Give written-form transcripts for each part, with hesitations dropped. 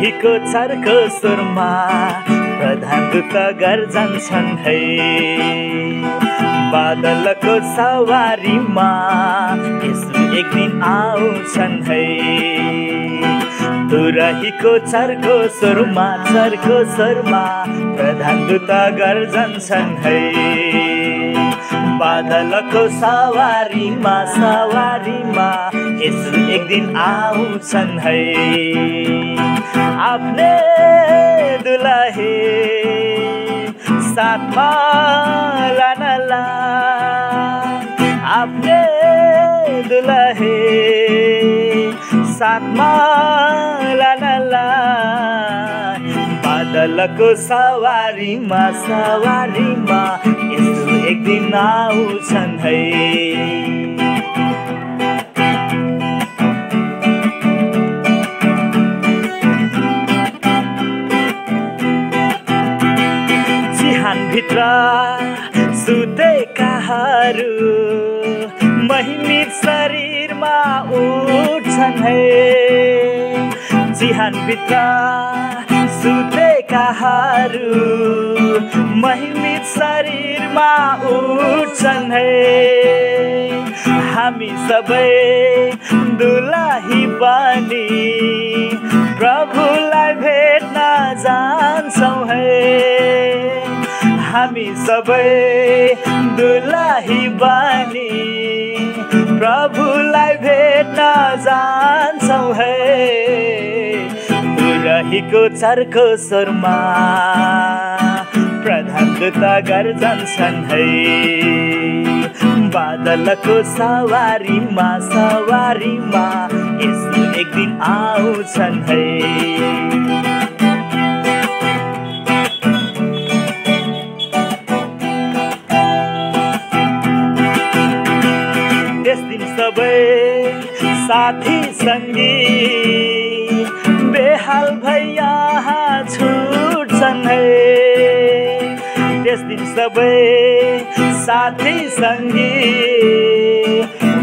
तुरहीको चर्को स्वरमा प्रधान दूत गर्जन्छन् है। बादलको सवारीमा यसु एक दिन आउँछन् है। तुरहीको चर्को स्वरमा प्रधान दूत गर्जन्छन् है। बादलको सवारीमा यसु एक दिन आउँछन् है। आफ्नै दुलही साथमा लानलाई, आफ्नै दुलही साथमा लानलाई। बादलको सवारीमा यसु एक दिन आउँछन् है। भित्र सुतेकाहरू महिमित शरीरमा उठ्छन् है। जिहानभित्र सुतेकाहरू महिमित शरीरमा उठ्छन् है। हामी सबै दुलही बनी प्रभुलाई भेट्न जान्छौँ है। हामी सबै दुलही बनी प्रभुलाई भेट्न जान्छौँ है। तुरहीको चर्को स्वरमा प्रधान दूत गर्जन्छन् है। बादलको सवारीमा यसु एक दिन आउँछन् है। साथी संगी बेहाल भई यहाँ छुट्छन् है। त्यस दिन सबै साथी संगी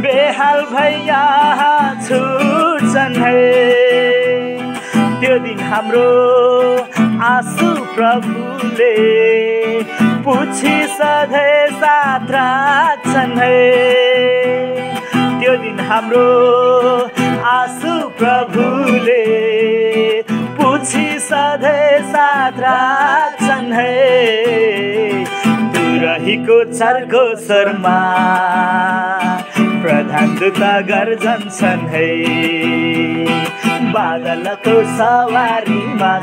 बेहाल भई यहाँ छुट्छन् है। त्यो दिन हाम्रो आँसु प्रभुले पुछि सधैँ साथ राख्छन् है। त्यो दिन हाम्रो आँसु प्रभुले पुछि सधैँ साथ राख्छन् है। तुरहीको चर्को स्वरमा प्रधान दूत गर्जन्छन् है। बादलको सवारीमा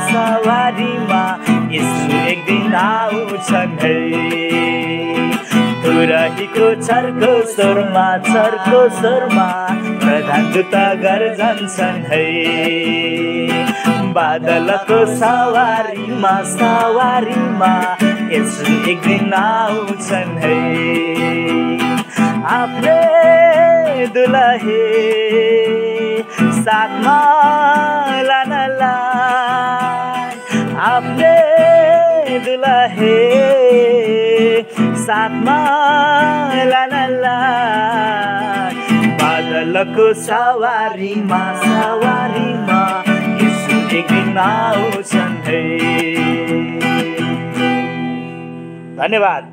यसु एक दिन आउँछन् है। तुरहीको चर्को स्वरमा प्रधान दूत गर्जन्छन् है। बादलको सवारीमा यसु एक दिन आउँछन् है। आफ्नै दुलही साथमा लानलाई, आफ्नै दुलही साथमा लानलाई। बादलको सवारीमा यसु एक दिन आउँछन् है। धन्यवाद।